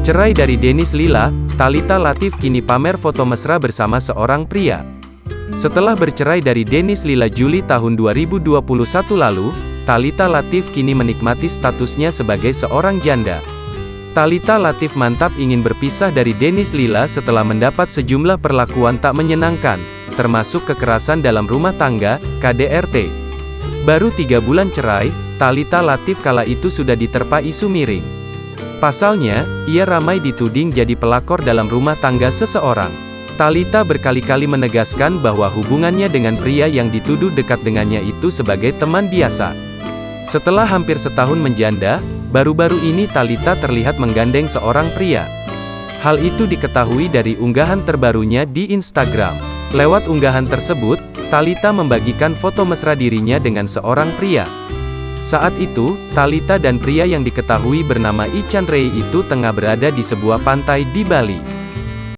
Cerai dari Dennis Lila, Thalita Latief kini pamer foto mesra bersama seorang pria. Setelah bercerai dari Dennis Lila Juli tahun 2021 lalu, Thalita Latief kini menikmati statusnya sebagai seorang janda. Thalita Latief mantap ingin berpisah dari Dennis Lila setelah mendapat sejumlah perlakuan tak menyenangkan, termasuk kekerasan dalam rumah tangga, KDRT. Baru 3 bulan cerai, Thalita Latief kala itu sudah diterpa isu miring. Pasalnya, ia ramai dituding jadi pelakor dalam rumah tangga seseorang. Thalita berkali-kali menegaskan bahwa hubungannya dengan pria yang dituduh dekat dengannya itu sebagai teman biasa. Setelah hampir setahun menjanda, baru-baru ini Thalita terlihat menggandeng seorang pria. Hal itu diketahui dari unggahan terbarunya di Instagram. Lewat unggahan tersebut, Thalita membagikan foto mesra dirinya dengan seorang pria. Saat itu, Thalita dan pria yang diketahui bernama Lee Chan Rey itu tengah berada di sebuah pantai di Bali.